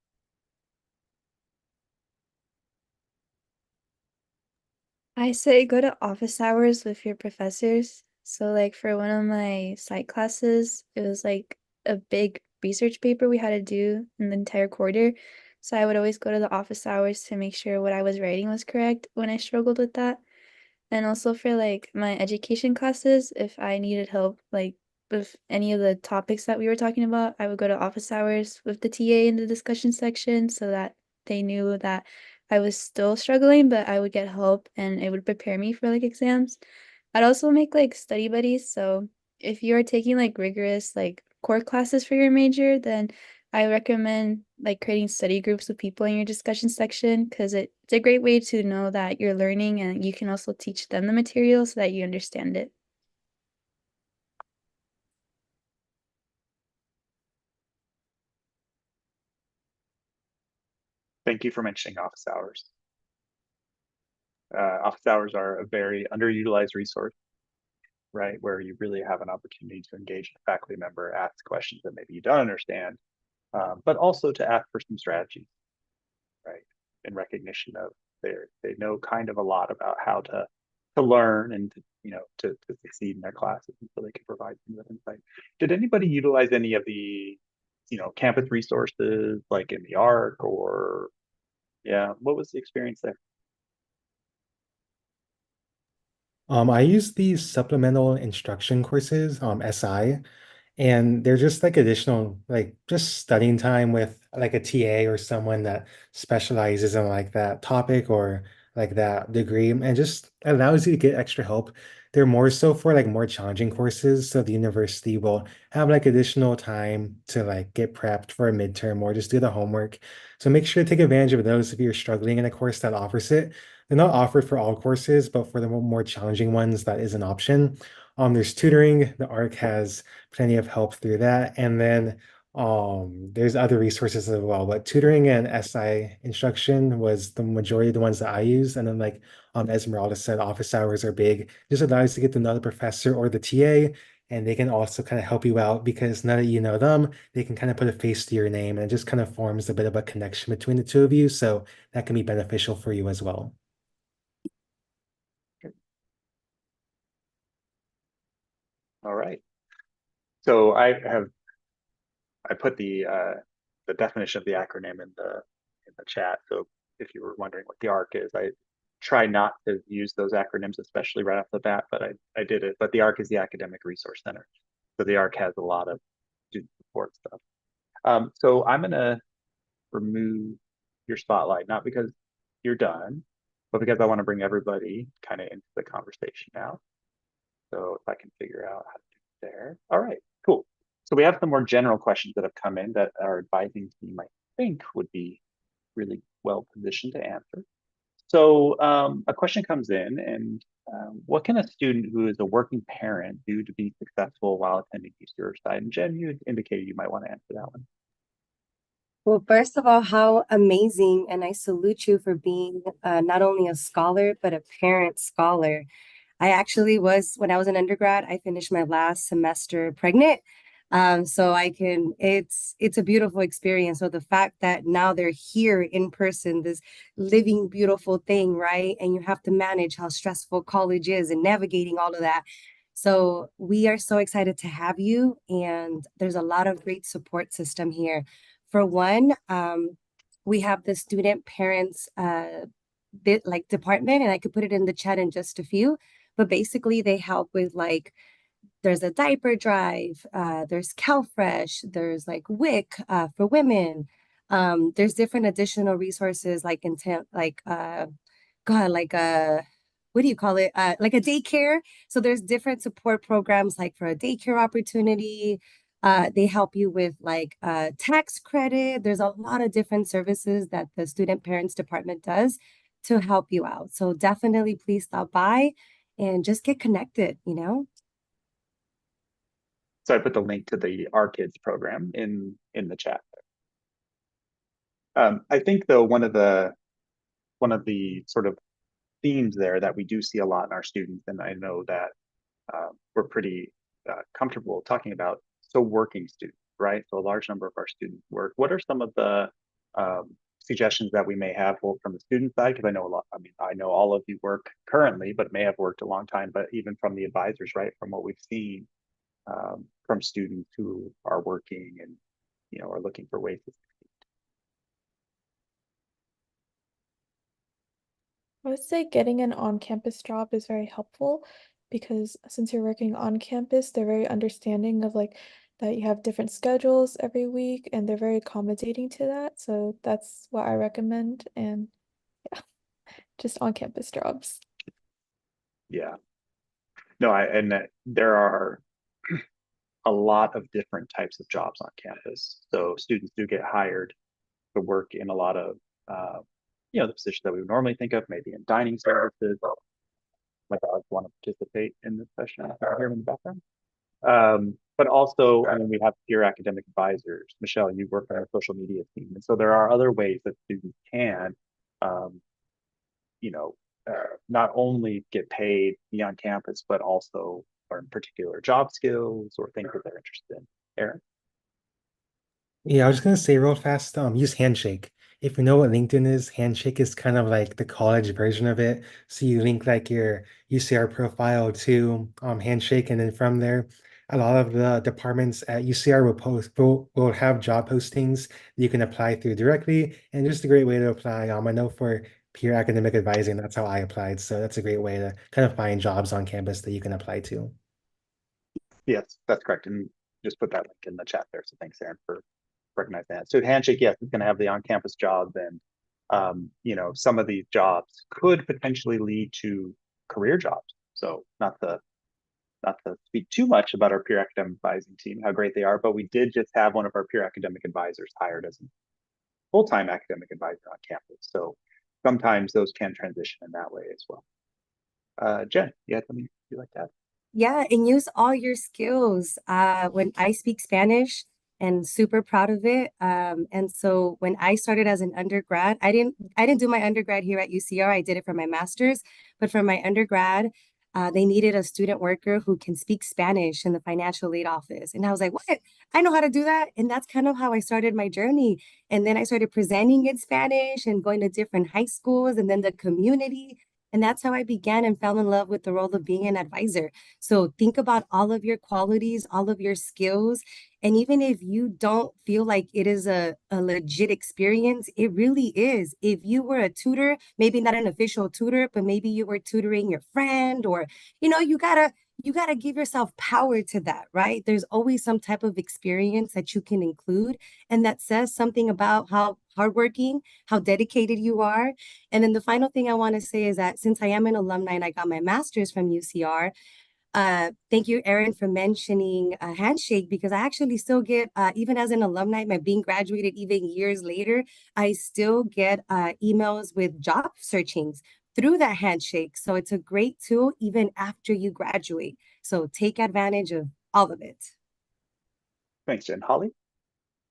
I say go to office hours with your professors. So like for one of my psych classes, it was like a big research paper we had to do in the entire quarter. So I would always go to the office hours to make sure what I was writing was correct when I struggled with that. And also for like my education classes, if I needed help like with any of the topics that we were talking about, I would go to office hours with the TA in the discussion section so that they knew that I was still struggling, but I would get help and it would prepare me for like exams. I'd also make like study buddies. So if you're taking like rigorous like core classes for your major, then I recommend like creating study groups with people in your discussion section because it's a great way to know that you're learning and you can also teach them the material so that you understand it. Thank you for mentioning office hours. Office hours are a very underutilized resource, right? Where you really have an opportunity to engage a faculty member, ask questions that maybe you don't understand, but also to ask for some strategies, right? In recognition of they know kind of a lot about how to learn and to succeed in their classes, and so they can provide some of that insight. Did anybody utilize any of the campus resources like in the ARC, or yeah, what was the experience there? I use these supplemental instruction courses, SI, and they're just like additional, like just studying time with like a TA or someone that specializes in like that topic or like that degree, and just allows you to get extra help. They're more so for like more challenging courses, so the university will have like additional time to like get prepped for a midterm or just do the homework. So make sure to take advantage of those if you're struggling in a course that offers it. They're not offered for all courses, but for the more challenging ones, that is an option. There's tutoring. The ARC has plenty of help through that. And then there's other resources as well. But tutoring and SI instruction was the majority of the ones that I used. And then like Esmeralda said, office hours are big. Just allows you to get to know the professor or the TA, and they can also kind of help you out because now that you know them, they can kind of put a face to your name and it just kind of forms a bit of a connection between the two of you. So that can be beneficial for you as well. All right. So I have I put the definition of the acronym in the chat. So if you were wondering what the ARC is, I try not to use those acronyms, especially right off the bat, but I did it. But the ARC is the Academic Resource Center. So the ARC has a lot of student support stuff. So I'm gonna remove your spotlight, not because you're done, but because I want to bring everybody kind of into the conversation now. So if I can figure out how to do it there. All right, cool. So we have some more general questions that have come in that our advising team, I think, would be really well positioned to answer. So a question comes in, and what can a student who is a working parent do to be successful while attending UC Riverside? And Jen, you indicated you might want to answer that one. Well, first of all, how amazing. And I salute you for being not only a scholar, but a parent scholar. I actually was, when I was an undergrad, I finished my last semester pregnant. So it's a beautiful experience. So the fact that now they're here in person, this living, beautiful thing, right? And you have to manage how stressful college is and navigating all of that. So we are so excited to have you. And there's a lot of great support system here. For one, we have the student parents department, and I could put it in the chat in just a few. But basically, they help with like there's a diaper drive, there's CalFresh, there's like WIC for women. There's different additional resources like intent, like God, like what do you call it? Like a daycare. So there's different support programs like for a daycare opportunity. They help you with like tax credit. There's a lot of different services that the student parents department does to help you out. So definitely please stop by and just get connected, you know? So I put the link to the Our Kids program in the chat. I think though one of the sort of themes there that we do see a lot in our students, and I know that we're pretty comfortable talking about, so working students, right? So a large number of our students work. What are some of the suggestions that we may have both from the student side? Because I know a lot, I mean, I know all of you work currently, but may have worked a long time, but even from the advisors, right? From what we've seen from students who are working and, you know, are looking for ways to succeed. I would say getting an on-campus job is very helpful because since you're working on campus, they're very understanding of like that you have different schedules every week and they're very accommodating to that. So that's what I recommend. And yeah, just on-campus jobs. Yeah. No, and there are a lot of different types of jobs on campus. So students do get hired to work in a lot of, you know, the positions that we would normally think of, maybe in dining services. My dogs want to participate in this session. I can hear them in the background. But also, I mean, we have peer academic advisors. Michelle, you work on our social media team. And so there are other ways that students can, you know, not only get paid, be on campus, but also learn particular job skills or things that they're interested in. Aaron? Yeah, I was just gonna say real fast, use Handshake. If you know what LinkedIn is, Handshake is kind of like the college version of it. So you link like your UCR profile to Handshake, and then from there, a lot of the departments at UCR will have job postings you can apply through directly, and just a great way to apply. I know for peer academic advising, that's how I applied. So that's a great way to kind of find jobs on campus that you can apply to. Yes, that's correct. And just put that link in the chat there. So thanks, Aaron, for recognizing that. So Handshake, yes, it's going to have the on-campus job, and you know, some of these jobs could potentially lead to career jobs. So not to speak too much about our peer academic advising team, how great they are, but we did just have one of our peer academic advisors hired as a full-time academic advisor on campus. So sometimes those can transition in that way as well. Jen, you had something you'd like to add? Yeah, and use all your skills. When I speak Spanish and super proud of it. And so when I started as an undergrad, I didn't do my undergrad here at UCR. I did it for my master's, but for my undergrad, they needed a student worker who can speak Spanish in the financial aid office. And I was like, what? I know how to do that. And that's kind of how I started my journey. And then I started presenting in Spanish and going to different high schools and then the community. And that's how I began and fell in love with the role of being an advisor. So think about all of your qualities, all of your skills, And even if you don't feel like it is a legit experience, it really is. If you were a tutor, maybe not an official tutor, but maybe you were tutoring your friend, or, you gotta give yourself power to that, right? There's always some type of experience that you can include, and that says something about how hardworking, how dedicated you are. And then the final thing I want to say is that since I am an alumni and I got my master's from UCR, thank you, Erin, for mentioning a handshake, because I actually still get, even as an alumni, my being graduated even years later, I still get emails with job searchings through that handshake. So it's a great tool even after you graduate. So take advantage of all of it. Thanks, Jen. Holly?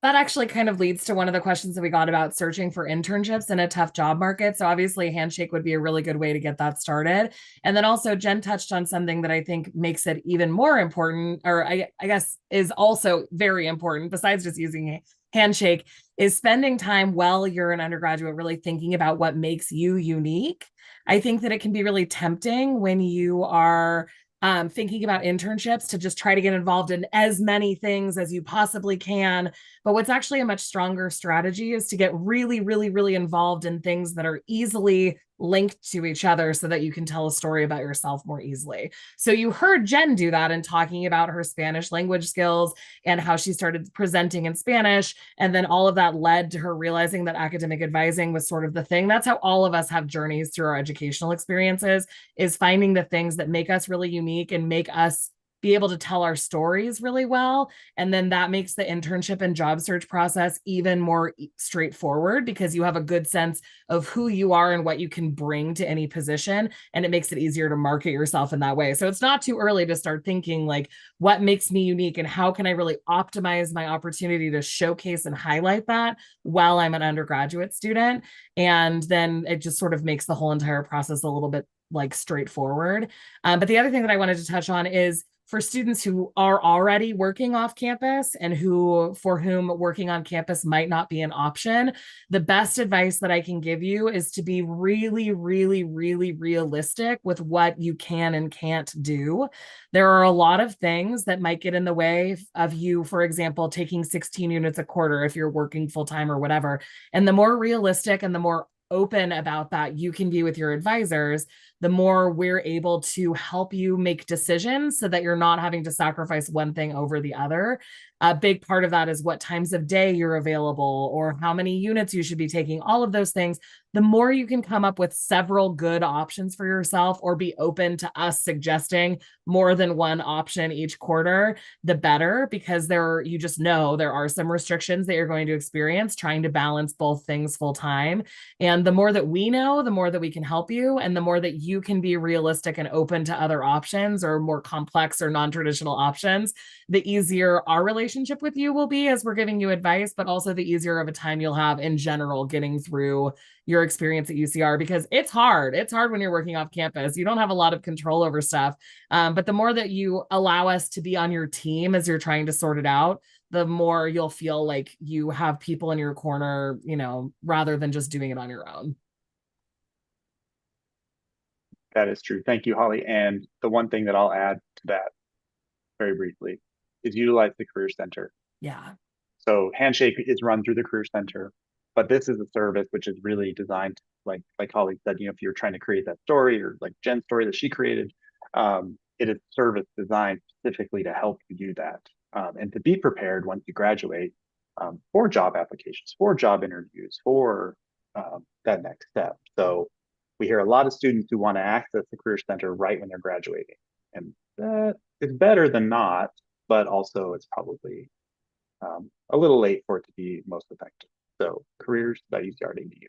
That actually kind of leads to one of the questions that we got about searching for internships in a tough job market. So obviously, Handshake would be a really good way to get that started. And then also, Jen touched on something that I think makes it even more important, or I guess is also very important, besides just using Handshake, is spending time while you're an undergraduate really thinking about what makes you unique. I think that it can be really tempting when you are thinking about internships to just try to get involved in as many things as you possibly can. But what's actually a much stronger strategy is to get really, really, really involved in things that are easily linked to each other so that you can tell a story about yourself more easily. So you heard Jen do that in talking about her Spanish language skills and how she started presenting in Spanish. And then all of that led to her realizing that academic advising was sort of the thing. That's how all of us have journeys through our educational experiences, is finding the things that make us really unique and make us be able to tell our stories really well. And then that makes the internship and job search process even more straightforward, because you have a good sense of who you are and what you can bring to any position. And it makes it easier to market yourself in that way. So it's not too early to start thinking like, what makes me unique and how can I really optimize my opportunity to showcase and highlight that while I'm an undergraduate student? And then it just sort of makes the whole entire process a little bit like straightforward. But the other thing that I wanted to touch on is for students who are already working off campus and for whom working on campus might not be an option, the best advice that I can give you is to be really, really, really realistic with what you can and can't do. There are a lot of things that might get in the way of you, for example, taking 16 units a quarter if you're working full time or whatever. And the more realistic and the more open about that you can be with your advisors, the more we're able to help you make decisions so that you're not having to sacrifice one thing over the other. A big part of that is what times of day you're available or how many units you should be taking, all of those things. The more you can come up with several good options for yourself or be open to us suggesting more than one option each quarter, the better, because you just know there are some restrictions that you're going to experience trying to balance both things full time. And the more that we know, the more that we can help you, and the more that you can be realistic and open to other options or more complex or non-traditional options, the easier our relationship with you will be as we're giving you advice, but also the easier of a time you'll have in general getting through your experience at UCR, because it's hard. It's hard when you're working off campus. You don't have a lot of control over stuff. But the more that you allow us to be on your team as you're trying to sort it out, the more you'll feel like you have people in your corner, rather than just doing it on your own. That is true. Thank you, Holly. And the one thing that I'll add to that very briefly is utilize the Career Center. Yeah. So Handshake is run through the Career Center, but this is a service which is really designed, like Holly said, if you're trying to create that story, or like Jen's story that she created, it is a service designed specifically to help you do that, and to be prepared once you graduate, for job applications, for job interviews, for that next step. So we hear a lot of students who want to access the Career Center right when they're graduating, and that is better than not, but also it's probably a little late for it to be most effective. So careers.ucr.edu.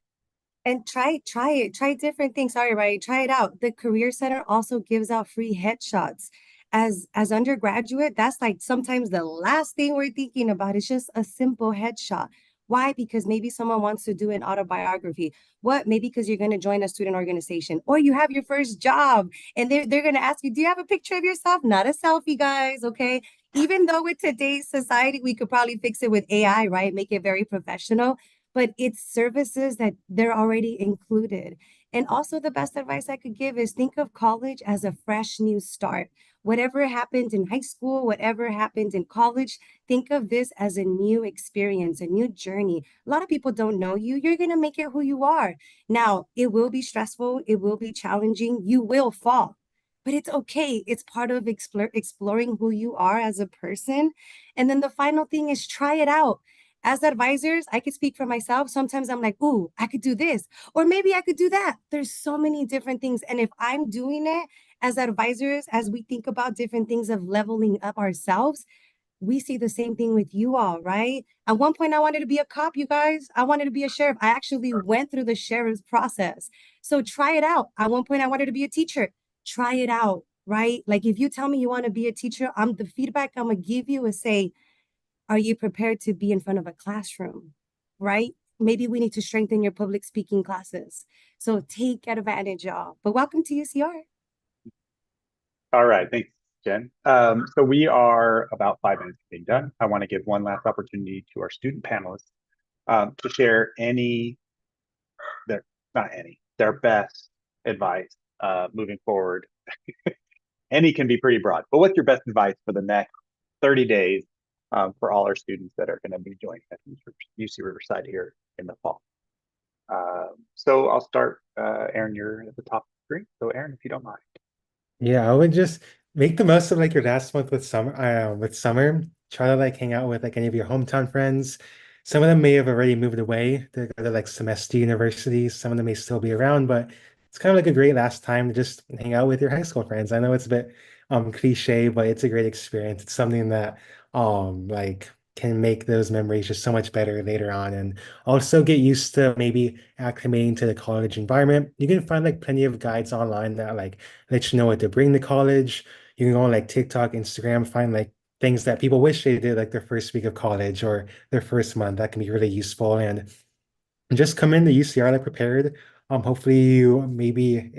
And try it. Try different things. Sorry, right? Try it out. The Career Center also gives out free headshots. As undergraduate, that's like sometimes the last thing we're thinking about. It's just a simple headshot. Why? Because maybe someone wants to do an autobiography. What? Maybe because you're going to join a student organization, or you have your first job and they're going to ask you, do you have a picture of yourself? Not a selfie, guys. Okay. Even though with today's society, we could probably fix it with AI, right? Make it very professional. but it's services that they're already included. And also, the best advice I could give is think of college as a fresh new start. Whatever happened in high school, whatever happened in college, think of this as a new experience, a new journey. A lot of people don't know you. You're going to make it who you are. Now, it will be stressful, it will be challenging, you will fall, but it's okay. It's part of exploring who you are as a person. And then the final thing is try it out. As advisors, I could speak for myself. Sometimes I'm like, ooh, I could do this, or maybe I could do that. There's so many different things. And if I'm doing it as advisors, as we think about different things of leveling up ourselves, we see the same thing with you all, right? At one point, I wanted to be a cop, you guys. I wanted to be a sheriff. I actually went through the sheriff's process. So try it out. At one point, I wanted to be a teacher. Try it out, right? Like if you tell me you want to be a teacher, the feedback I'm gonna give you is say, are you prepared to be in front of a classroom, right? Maybe we need to strengthen your public speaking classes. So take advantage, y'all. But welcome to UCR. All right, thanks, Jen. So we are about 5 minutes from being done. I want to give one last opportunity to our student panelists to share their best advice moving forward. Any can be pretty broad, but what's your best advice for the next 30 days for all our students that are going to be joining us at UC Riverside here in the fall? So I'll start, Aaron, you're at the top of the screen. So Aaron, if you don't mind. Yeah, I would just make the most of like your last month with summer. With summer, try to like hang out with like any of your hometown friends. Some of them may have already moved away to go to like semester universities. Some of them may still be around, but it's kind of like a great last time to just hang out with your high school friends. I know it's a bit cliche, but it's a great experience. It's something that like can make those memories just so much better later on, and also get used to maybe acclimating to the college environment. You can find like plenty of guides online that like let you know what to bring to college. You can go on like TikTok, Instagram, find like things that people wish they did like their first week of college or their first month. That can be really useful. And just come in the UCR like prepared. Hopefully you maybe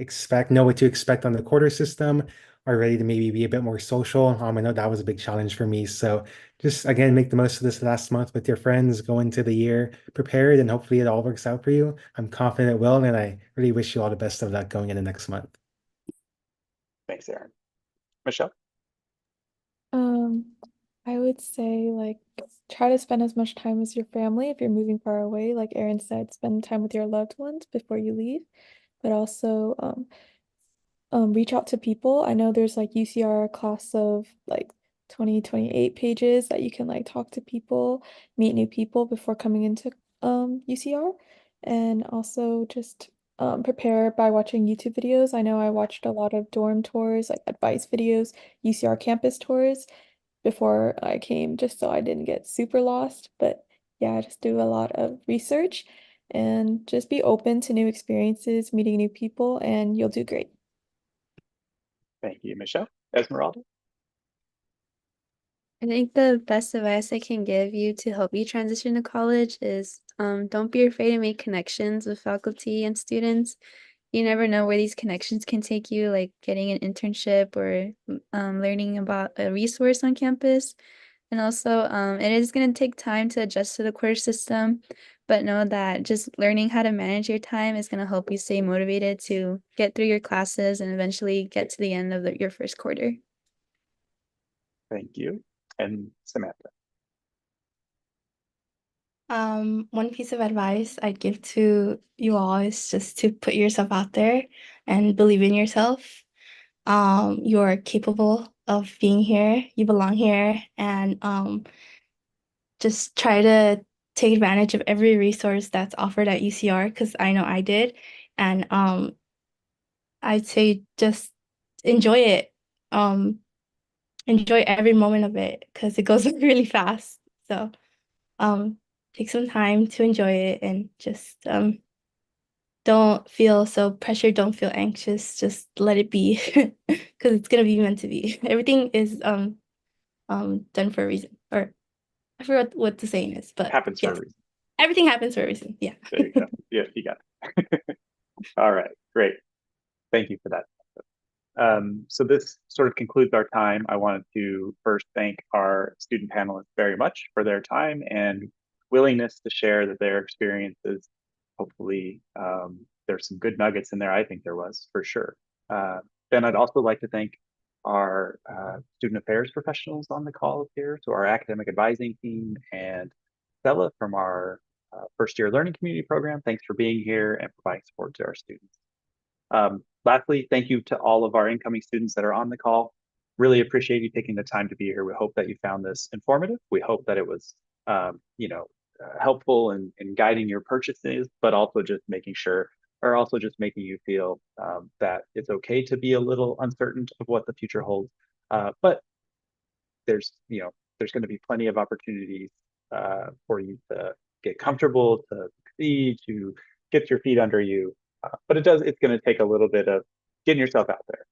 know what to expect on the quarter system, are ready to maybe be a bit more social. I know that was a big challenge for me. So just again, make the most of this last month with your friends, go into the year prepared, and hopefully it all works out for you. I'm confident it will, and I really wish you all the best of luck going into next month. Thanks, Aaron. Michelle? Um, I would say like try to spend as much time as your family if you're moving far away. Like Erin said, spend time with your loved ones before you leave, but also reach out to people. I know there's like UCR class of like 2028 pages that you can like talk to people, meet new people before coming into UCR, and also just prepare by watching YouTube videos. I know I watched a lot of dorm tours, like advice videos, UCR campus tours before I came, just so I didn't get super lost. But yeah, just do a lot of research and just be open to new experiences, meeting new people, and you'll do great. Thank you, Michelle. Esmeralda? I think the best advice I can give you to help you transition to college is don't be afraid to make connections with faculty and students. You never know where these connections can take you, like getting an internship or learning about a resource on campus. And also, it is going to take time to adjust to the course system, but know that just learning how to manage your time is going to help you stay motivated to get through your classes and eventually get to the end of your first quarter. Thank you. And Samantha? One piece of advice I'd give to you all is just to put yourself out there and believe in yourself. You are capable of being here, you belong here, and just try to take advantage of every resource that's offered at UCR because I know I did. And I'd say just enjoy it. Um, enjoy every moment of it because it goes really fast. So um, take some time to enjoy it and just don't feel so pressured, don't feel anxious, just let it be because it's gonna be meant to be. Everything is done for a reason. Or I forgot what the saying is, but Happens for a yes. reason. Everything happens for a reason. Yeah. There you go. Yeah, you got it. All right, great. Thank you for that. So this sort of concludes our time. I wanted to first thank our student panelists very much for their time and willingness to share that their experiences. Hopefully, there's some good nuggets in there. I think there was for sure. Then I'd also like to thank our student affairs professionals on the call here, so our academic advising team and Stella from our first year learning community program. Thanks for being here and providing support to our students. Lastly, thank you to all of our incoming students that are on the call. Really appreciate you taking the time to be here. We hope that you found this informative. We hope that it was, helpful in guiding your purchases, but also just making sure, or also just making you feel that it's okay to be a little uncertain of what the future holds. But there's going to be plenty of opportunities for you to get comfortable, to succeed, to get your feet under you. But it's going to take a little bit of getting yourself out there.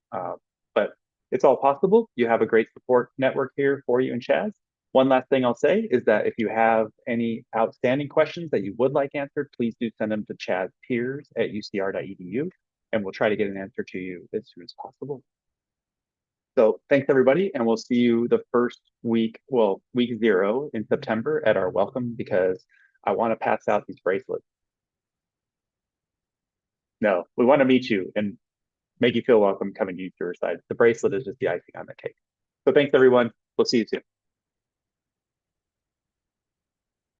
But it's all possible. You have a great support network here for you in CHASS. One last thing I'll say is that if you have any outstanding questions that you would like answered, please do send them to chasspeers@ucr.edu, and we'll try to get an answer to you as soon as possible. So thanks everybody, and we'll see you the first week, well, week 0 in September at our welcome, because I want to pass out these bracelets. No, we want to meet you and make you feel welcome coming to Riverside. The bracelet is just the icing on the cake. So thanks everyone. We'll see you soon.